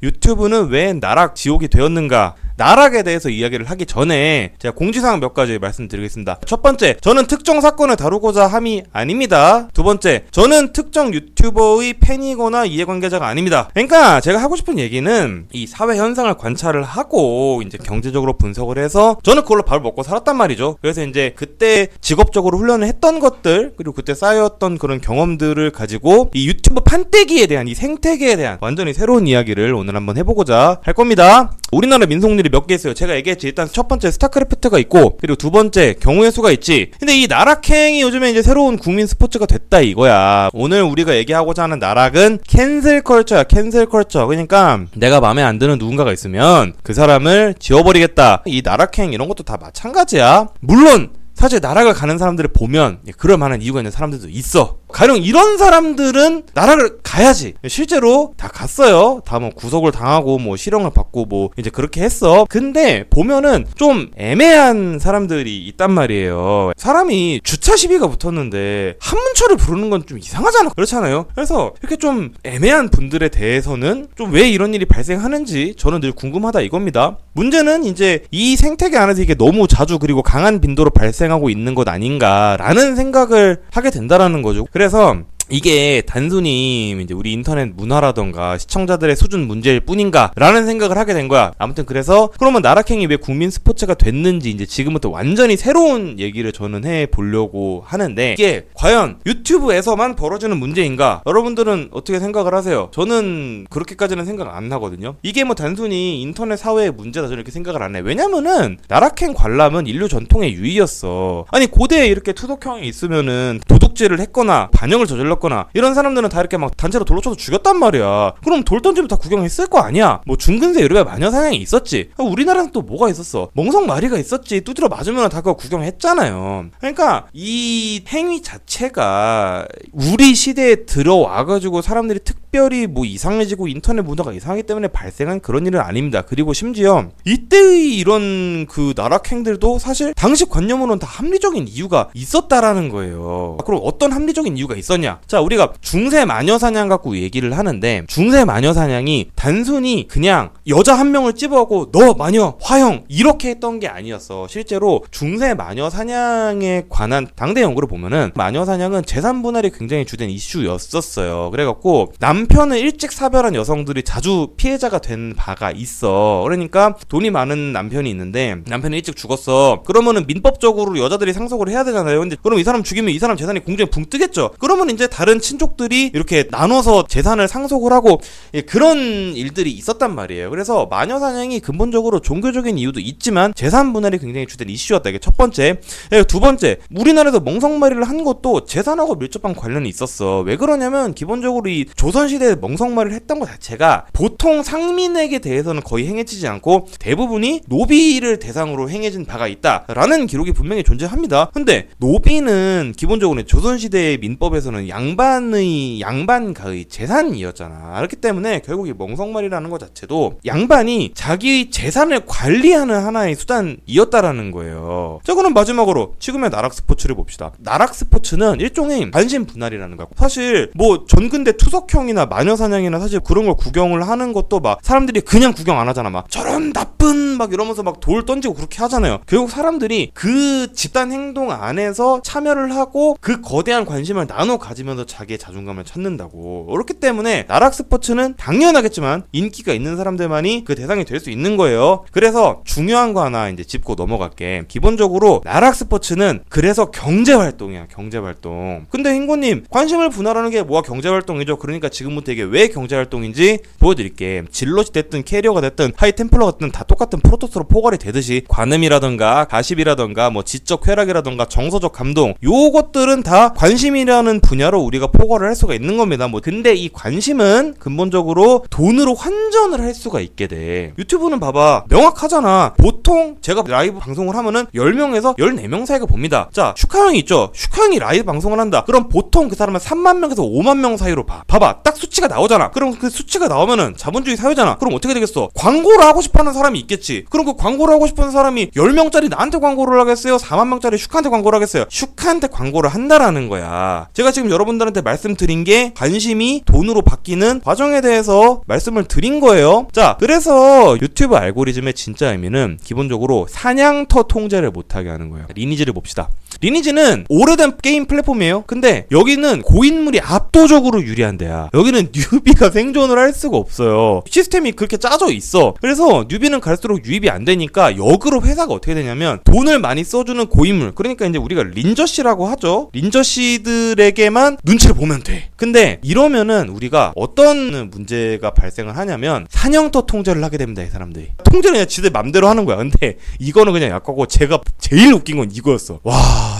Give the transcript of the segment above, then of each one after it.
유튜브는 왜 나락 지옥이 되었는가? 나락에 대해서 이야기를 하기 전에 제가 공지사항 몇 가지 말씀드리겠습니다. 첫 번째, 저는 특정 사건을 다루고자 함이 아닙니다. 두 번째, 저는 특정 유튜버의 팬이거나 이해관계자가 아닙니다. 그러니까 제가 하고 싶은 얘기는 이 사회 현상을 관찰을 하고 이제 경제적으로 분석을 해서 저는 그걸로 밥을 먹고 살았단 말이죠. 그래서 이제 그때 직업적으로 훈련을 했던 것들, 그리고 그때 쌓였던 그런 경험들을 가지고 이 유튜브 판때기에 대한, 이 생태계에 대한 완전히 새로운 이야기를 오늘 한번 해보고자 할 겁니다. 우리나라 민속놀이 몇 개 있어요. 제가 얘기했지. 일단 첫 번째 스타크래프트가 있고, 그리고 두 번째 경우의 수가 있지. 근데 이 나락행이 요즘에 이제 새로운 국민 스포츠가 됐다 이거야. 오늘 우리가 얘기하고자 하는 나락은 캔슬 컬처야. 캔슬 컬처. 그러니까 내가 마음에 안 드는 누군가가 있으면 그 사람을 지워버리겠다. 이 나락행 이런 것도 다 마찬가지야. 물론 사실 나락을 가는 사람들을 보면 그럴 만한 이유가 있는 사람들도 있어. 가령 이런 사람들은 나락을 가야지. 실제로 다 갔어요. 다 뭐 구속을 당하고 뭐 실형을 받고 뭐 이제 그렇게 했어. 근데 보면은 좀 애매한 사람들이 있단 말이에요. 사람이 주차 시비가 붙었는데 한문철을 부르는 건 좀 이상하잖아. 그렇잖아요. 그래서 이렇게 좀 애매한 분들에 대해서는 좀 왜 이런 일이 발생하는지 저는 늘 궁금하다 이겁니다. 문제는 이제 이 생태계 안에서 이게 너무 자주 그리고 강한 빈도로 발생하고 있는 것 아닌가라는 생각을 하게 된다라는 거죠. 그래서 이게 단순히 이제 우리 인터넷 문화라던가 시청자들의 수준 문제일 뿐인가 라는 생각을 하게 된 거야. 아무튼 그래서 그러면 나락행이 왜 국민 스포츠가 됐는지 이제 지금부터 완전히 새로운 얘기를 저는 해보려고 하는데, 이게 과연 유튜브에서만 벌어지는 문제인가? 여러분들은 어떻게 생각을 하세요? 저는 그렇게까지는 생각 안 하거든요. 이게 뭐 단순히 인터넷 사회의 문제다 저는 이렇게 생각을 안 해. 왜냐면은 나락행 관람은 인류 전통의 유의였어. 아니 고대에 이렇게 투독형이 있으면은 도둑질을 했거나 반역을 저질렀거나 이런 사람들은 다 이렇게 막 단체로 돌로 쳐서 죽였단 말이야. 그럼 돌 던지면 다 구경했을 거 아니야. 뭐 중근세 유럽에 마녀사냥이 있었지. 우리나라는 또 뭐가 있었어? 멍석마리가 있었지. 두드려 맞으면 다 그거 구경했잖아요. 그러니까 이 행위 자체가 우리 시대에 들어와가지고 사람들이 특별히 뭐 이상해지고 인터넷 문화가 이상하기 때문에 발생한 그런 일은 아닙니다. 그리고 심지어 이때의 이런 그 나락행들도 사실 당시 관념으로는 다 합리적인 이유가 있었다라는 거예요. 그럼 어떤 합리적인 이유가 있었냐? 자, 우리가 중세 마녀 사냥 갖고 얘기를 하는데, 중세 마녀 사냥이 단순히 그냥 여자 한 명을 찝어갖고 너 마녀 화형 이렇게 했던 게 아니었어. 실제로 중세 마녀 사냥에 관한 당대 연구를 보면은 마녀 사냥은 재산 분할이 굉장히 주된 이슈였었어요. 그래갖고 남편을 일찍 사별한 여성들이 자주 피해자가 된 바가 있어. 그러니까 돈이 많은 남편이 있는데 남편이 일찍 죽었어. 그러면은 민법적으로 여자들이 상속을 해야 되잖아요. 근데 그럼 이 사람 죽이면 이 사람 재산이 공중에 붕 뜨겠죠. 그러면 이제 다른 친족들이 이렇게 나눠서 재산을 상속을 하고 그런 일들이 있었단 말이에요. 그래서 마녀 사냥이 근본적으로 종교적인 이유도 있지만 재산 분할이 굉장히 주된 이슈였다. 이게 첫 번째. 두 번째, 우리나라에서 멍석마리를 한 것도 재산하고 밀접한 관련이 있었어. 왜 그러냐면 기본적으로 이 조선시대에 멍석마리를 했던 것 자체가 보통 상민에게 대해서는 거의 행해지지 않고 대부분이 노비를 대상으로 행해진 바가 있다라는 기록이 분명히 존재합니다. 근데 노비는 기본적으로 조선시대의 민법에서는 양반가의 재산이었잖아. 그렇기 때문에 결국 이 멍석말이라는 것 자체도 양반이 자기 재산을 관리하는 하나의 수단이었다라는 거예요. 자, 그럼 마지막으로 지금의 나락 스포츠를 봅시다. 나락 스포츠는 일종의 관심 분할이라는 거고, 사실 뭐 전근대 투석형이나 마녀사냥이나 사실 그런 걸 구경을 하는 것도 막 사람들이 그냥 구경 안 하잖아. 막 저런 나쁜 막 이러면서 막 돌 던지고 그렇게 하잖아요. 결국 사람들이 그 집단 행동 안에서 참여를 하고 그 거대한 관심을 나눠 가지면서 자기의 자존감을 찾는다고. 그렇기 때문에 나락 스포츠는 당연하겠지만 인기가 있는 사람들만이 그 대상이 될 수 있는 거예요. 그래서 중요한 거 하나 이제 짚고 넘어갈게. 기본적으로 나락 스포츠는 그래서 경제활동이야. 경제활동. 근데 흰고님, 관심을 분할하는 게 뭐가 경제활동이죠? 그러니까 지금부터 이게 왜 경제활동인지 보여드릴게. 질럿이 됐든 캐리어가 됐든 하이템플러가 됐든 다 똑같은 프로토스로 포괄이 되듯이 관음이라던가 가십이라던가 뭐 지적 쾌락이라던가 정서적 감동, 요것들은 다 관심이라는 분야로 우리가 포괄을 할 수가 있는 겁니다. 뭐 근데 이 관심은 근본적으로 돈으로 환전을 할 수가 있게 돼. 유튜브는 봐봐, 명확하잖아. 보통 제가 라이브 방송을 하면은 10명에서 14명 사이가 봅니다. 자, 슈카형이 있죠. 슈카형이 라이브 방송을 한다. 그럼 보통 그 사람은 3만 명에서 5만 명 사이로 봐. 봐봐, 딱 수치가 나오잖아. 그럼 그 수치가 나오면은 자본주의 사회잖아. 그럼 어떻게 되겠어? 광고를 하고 싶어 싶어하는 사람이 있겠지. 그럼 그 광고를 하고 싶은 사람이 10명짜리 나한테 광고를 하겠어요? 4만 명짜리 슈카한테 광고를 하겠어요? 슈카한테 광고를 한다라는 거야. 제가 지금 여러분들한테 말씀드린 게 관심이 돈으로 바뀌는 과정에 대해서 말씀을 드린 거예요. 자, 그래서 유튜브 알고리즘의 진짜 의미는 기본적으로 사냥터 통제를 못하게 하는 거예요. 리니지를 봅시다. 리니지는 오래된 게임 플랫폼이에요. 근데 여기는 고인물이 압도적으로 유리한 데야. 여기는 뉴비가 생존을 할 수가 없어요. 시스템이 그렇게 짜져 있어. 그래서 뉴비는 갈수록 유입이 안 되니까 역으로 회사가 어떻게 되냐면 돈을 많이 써주는 고인물, 그러니까 이제 우리가 린저씨라고 하죠. 린저씨들에게만 눈치를 보면 돼. 근데 이러면은 우리가 어떤 문제가 발생을 하냐면 사냥터 통제를 하게 됩니다. 이 사람들이 통제를 그냥 지들 맘대로 하는 거야. 근데 이거는 그냥 약하고, 제가 제일 웃긴 건 이거였어. 와,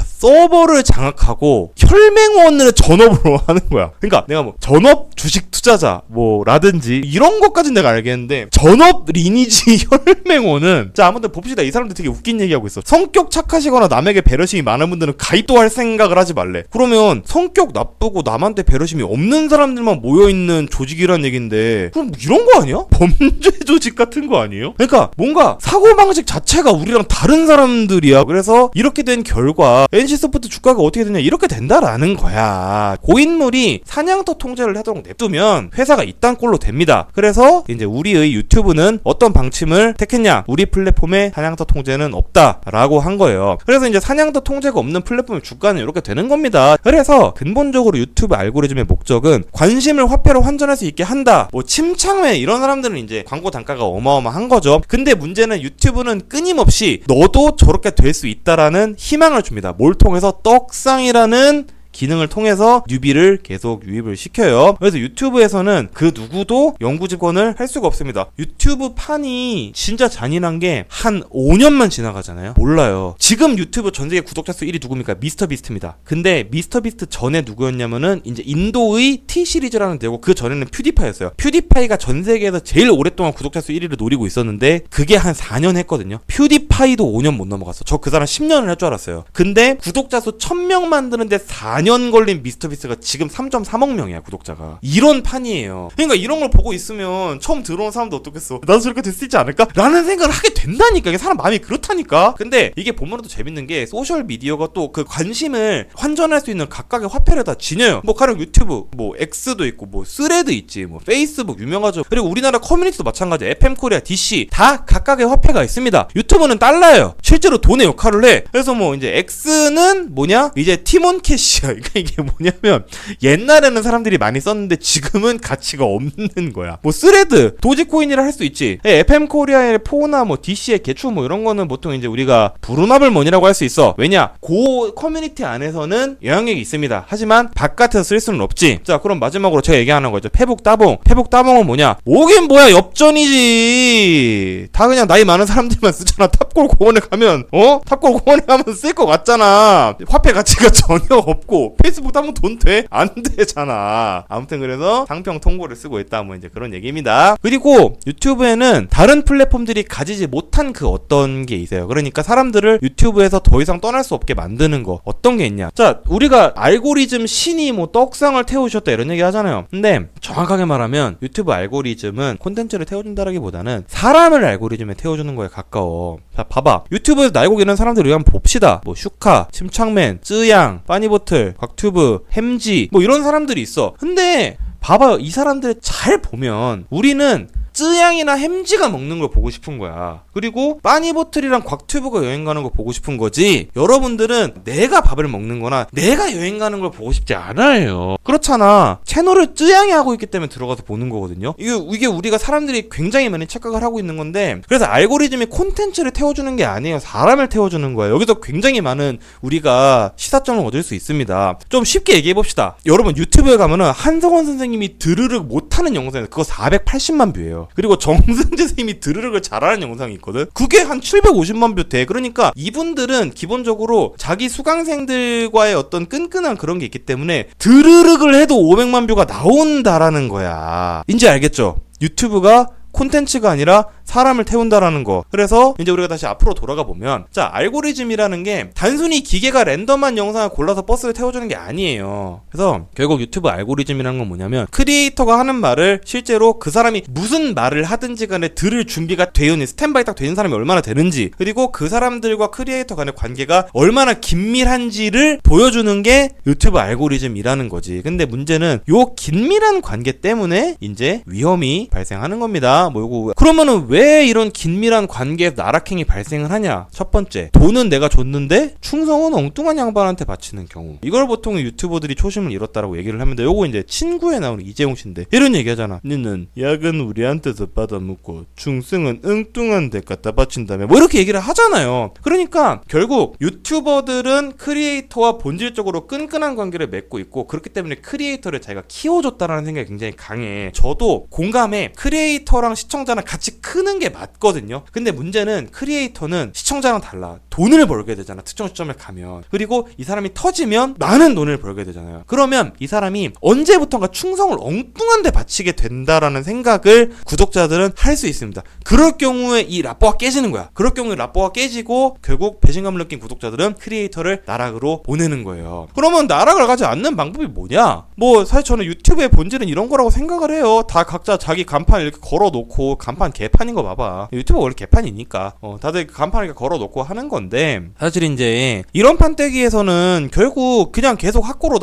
서버를 장악하고 혈맹원을 전업으로 하는 거야. 그러니까 내가 뭐 전업 주식 투자자 라든지 이런 것까지는 내가 알겠는데, 전업 리니지 혈맹원은, 자, 아무튼 봅시다. 이 사람들 되게 웃긴 얘기하고 있어. 성격 착하시거나 남에게 배려심이 많은 분들은 가입도 할 생각을 하지 말래. 그러면 성격 나쁘고 남한테 배려심이 없는 사람들만 모여있는 조직이란 얘긴데, 그럼 이런 거 아니야? 범죄 조직 같은 거 아니에요? 그러니까 뭔가 사고방식 자체가 우리랑 다른 사람들이야. 그래서 이렇게 된 결과 NC소프트 주가가 어떻게 되냐, 이렇게 된다라는 거야. 고인물이 사냥터 통제를 하도록 냅두면 회사가 이딴 꼴로 됩니다. 그래서 이제 우리의 유튜브는 어떤 방침을 택했냐, 우리 플랫폼에 사냥터 통제는 없다라고 한 거예요. 그래서 이제 사냥터 통제가 없는 플랫폼의 주가는 이렇게 되는 겁니다. 그래서 근본적으로 유튜브 알고리즘의 목적은 관심을 화폐로 환전할 수 있게 한다. 침착맨 이런 사람들은 이제 광고 단가가 어마어마한 거죠. 근데 문제는 유튜브는 끊임없이 너도 저렇게 될 수 있다라는 희망을 줍니다. 뭘 통해서? 떡상이라는 기능을 통해서 뉴비를 계속 유입을 시켜요. 그래서 유튜브에서는 그 누구도 영구집권을 할 수가 없습니다. 유튜브 판이 진짜 잔인한 게 한 5년만 지나가잖아요. 몰라요. 지금 유튜브 전세계 구독자 수 1위 누굽니까? 미스터 비스트입니다. 근데 미스터 비스트 전에 누구였냐면은 이제 인도의 T 시리즈라는 데고, 그 전에는 퓨디파이였어요. 퓨디파이가 전세계에서 제일 오랫동안 구독자 수 1위를 노리고 있었는데 그게 한 4년 했거든요. 퓨디파이도 5년 못 넘어갔어. 저 그 사람 10년을 할 줄 알았어요. 근데 구독자 수 1000명 만드는데 4년 걸린 미스터비스트가 지금 3.3억 명이야, 구독자가. 이런 판이에요. 그러니까 이런 걸 보고 있으면 처음 들어온 사람도 어떻겠어, 나도 저렇게 될 수 있지 않을까? 라는 생각을 하게 된다니까. 이게 사람 마음이 그렇다니까. 근데 이게 보면은 또 재밌는 게, 소셜미디어가 또 그 관심을 환전할 수 있는 각각의 화폐를 다 지녀요. 가령 유튜브, X도 있고, 스레드 있지, 페이스북 유명하죠. 그리고 우리나라 커뮤니티도 마찬가지. FM코리아, DC 다 각각의 화폐가 있습니다. 유튜브는 달러예요. 실제로 돈의 역할을 해. 그래서 이제 X는 뭐냐? 이제 티몬캐시야. 이게 뭐냐면, 옛날에는 사람들이 많이 썼는데 지금은 가치가 없는 거야. 스레드, 도지코인이라 할 수 있지. FM코리아의 포나 DC의 개추 이런 거는 보통 이제 우리가 브루나블 머니라고 할 수 있어. 왜냐? 그 커뮤니티 안에서는 영향력이 있습니다. 하지만 바깥에서 쓸 수는 없지. 자, 그럼 마지막으로 제가 얘기하는 거죠. 페북 따봉. 페북 따봉은 뭐냐? 뭐긴 뭐야, 엽전이지. 다 그냥 나이 많은 사람들만 쓰잖아. 탑골 공원에 가면 탑골 공원에 가면 쓸 것 같잖아. 화폐 가치가 전혀 없고. 페이스북 따봉 돈 돼? 안 되잖아. 아무튼 그래서 상평 통보를 쓰고 있다, 이제 그런 얘기입니다. 그리고 유튜브에는 다른 플랫폼들이 가지지 못한 그 어떤 게 있어요. 그러니까 사람들을 유튜브에서 더 이상 떠날 수 없게 만드는 거. 어떤 게 있냐? 자, 우리가 알고리즘 신이 떡상을 태우셨다 이런 얘기 하잖아요. 근데 정확하게 말하면 유튜브 알고리즘은 콘텐츠를 태워준다라기보다는 사람을 알고리즘에 태워주는 거에 가까워. 자, 봐봐. 유튜브에서 날고 계는 사람들을 한번 봅시다. 슈카, 침착맨, 쯔양, 빠니보틀, 곽튜브, 햄지 이런 사람들이 있어. 근데 봐봐요. 이 사람들 잘 보면 우리는 쯔양이나 햄지가 먹는 걸 보고 싶은 거야. 그리고 빠니보틀이랑 곽튜브가 여행 가는 거 보고 싶은 거지, 여러분들은 내가 밥을 먹는 거나 내가 여행 가는 걸 보고 싶지 않아요. 그렇잖아. 채널을 쯔양이 하고 있기 때문에 들어가서 보는 거거든요. 이게 우리가 사람들이 굉장히 많이 착각을 하고 있는 건데, 그래서 알고리즘이 콘텐츠를 태워주는 게 아니에요. 사람을 태워주는 거예요. 여기서 굉장히 많은 우리가 시사점을 얻을 수 있습니다. 좀 쉽게 얘기해봅시다. 여러분 유튜브에 가면은 한성원 선생님이 드르륵 못하는 영상이 그거 480만 뷰예요. 그리고 정승재 선생님이 드르륵을 잘하는 영상이 있거든. 그게 한 750만 뷰 돼. 그러니까 이분들은 기본적으로 자기 수강생들과의 어떤 끈끈한 그런 게 있기 때문에 드르륵을 해도 500만 뷰가 나온다라는 거야. 이제 알겠죠? 유튜브가 콘텐츠가 아니라 사람을 태운다라는 거. 그래서 이제 우리가 다시 앞으로 돌아가 보면, 자, 알고리즘이라는 게 단순히 기계가 랜덤한 영상을 골라서 버스를 태워주는 게 아니에요. 그래서 결국 유튜브 알고리즘이라는 건 뭐냐면, 크리에이터가 하는 말을 실제로 그 사람이 무슨 말을 하든지 간에 들을 준비가 되어 있는, 스탠바이 딱 되는 사람이 얼마나 되는지, 그리고 그 사람들과 크리에이터 간의 관계가 얼마나 긴밀한지를 보여주는 게 유튜브 알고리즘이라는 거지. 근데 문제는 요 긴밀한 관계 때문에 이제 위험이 발생하는 겁니다. 뭐 요거 그러면은 왜 이런 긴밀한 관계에서 나락행이 발생을 하냐? 첫 번째, 돈은 내가 줬는데 충성은 엉뚱한 양반한테 바치는 경우. 이걸 보통 유튜버들이 초심을 잃었다라고 얘기를 하는데, 요거 이제 친구에 나오는 이재용 씨인데 이런 얘기하잖아. 너는 약은 우리한테서 받아먹고 충성은 엉뚱한 데 갖다 바친다며, 뭐 이렇게 얘기를 하잖아요. 그러니까 결국 유튜버들은 크리에이터와 본질적으로 끈끈한 관계를 맺고 있고, 그렇기 때문에 크리에이터를 자기가 키워줬다라는 생각이 굉장히 강해. 저도 공감해. 크리에이터랑 시청자랑 같이 크는 게 맞거든요. 근데 문제는 크리에이터는 시청자랑 달라. 돈을 벌게 되잖아, 특정 시점에 가면. 그리고 이 사람이 터지면 많은 돈을 벌게 되잖아요. 그러면 이 사람이 언제부턴가 충성을 엉뚱한 데 바치게 된다라는 생각을 구독자들은 할 수 있습니다. 그럴 경우에 이 라뽀가 깨지는 거야. 그럴 경우에 라뽀가 깨지고 결국 배신감을 느낀 구독자들은 크리에이터를 나락으로 보내는 거예요. 그러면 나락을 가지 않는 방법이 뭐냐? 뭐 사실 저는 유튜브의 본질은 이런 거라고 생각을 해요. 다 각자 자기 간판 이렇게 걸어놓고, 간판 개판인 거 봐봐. 유튜브 원래 개판이니까 다들 간판을 이렇게 걸어놓고 하는 건데, 사실 이제 이런 판때기에서는 결국 그냥 계속 학고로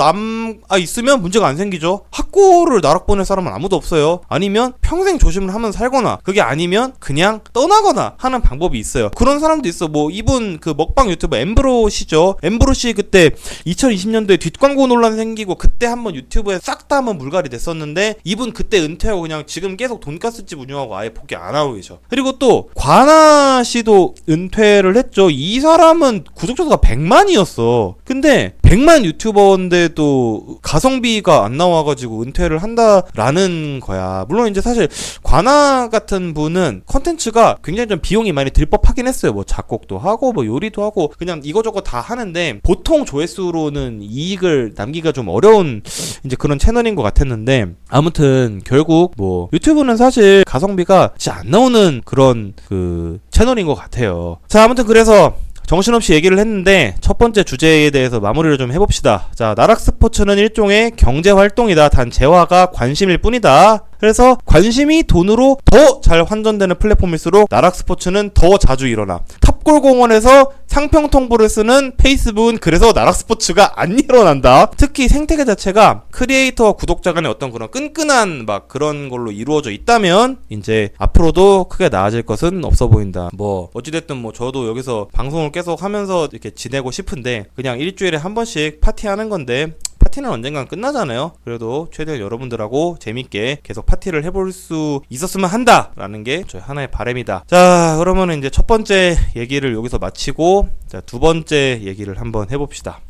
있으면 문제가 안 생기죠. 학고를 나락 보낼 사람은 아무도 없어요. 아니면 평생 조심을 하면서 살거나, 그게 아니면 그냥 떠나거나 하는 방법이 있어요. 그런 사람도 있어. 뭐 이분 그 먹방 유튜버 엠브로시죠. 엠브로시 그때 2020년도에 뒷광고 논란 생기고 그때 한번 유튜브에 싹 다 한번 물갈이 됐었는데, 이분 그때 은퇴하고 그냥 지금 계속 돈가스집 운영하고 아예 포기 안 하고 계셔. 그리고 또 관아 씨도 은퇴를 했죠. 이 사람은 구독자 수가 100만이었어. 근데 100만 유튜버인데도 가성비가 안 나와가지고 은퇴를 한다라는 거야. 물론 이제 사실 관아 같은 분은 컨텐츠가 굉장히 좀 비용이 많이 들 법하긴 했어요. 뭐 작곡도 하고 뭐 요리도 하고 그냥 이거저거 다 하는데, 보통 조회수로는 이익을 남기기가 좀 어려운 이제 그런 채널인 것 같았는데, 아무튼 결국 뭐 유튜브는 사실 가성비가 진짜 안 나오는 그런 그 채널인 것 같아요. 자, 아무튼 그래서 정신없이 얘기를 했는데 첫 번째 주제에 대해서 마무리를 좀 해봅시다. 자, 나락 스포츠는 일종의 경제활동이다. 단 재화가 관심일 뿐이다. 그래서 관심이 돈으로 더 잘 환전되는 플랫폼일수록 나락 스포츠는 더 자주 일어나. 탑골공원에서 상평 통보를 쓰는 페이스북은 그래서 나락 스포츠가 안 일어난다. 특히 생태계 자체가 크리에이터와 구독자 간의 어떤 그런 끈끈한 막 그런 걸로 이루어져 있다면 이제 앞으로도 크게 나아질 것은 없어 보인다. 뭐 어찌됐든 뭐 저도 여기서 방송을 계속 하면서 이렇게 지내고 싶은데, 그냥 일주일에 한 번씩 파티하는 건데, 파티는 언젠간 끝나잖아요. 그래도 최대한 여러분들하고 재밌게 계속 파티를 해볼 수 있었으면 한다라는 게 저희 하나의 바람이다. 자, 그러면 이제 첫 번째 얘기를 여기서 마치고, 자, 두 번째 얘기를 한번 해봅시다.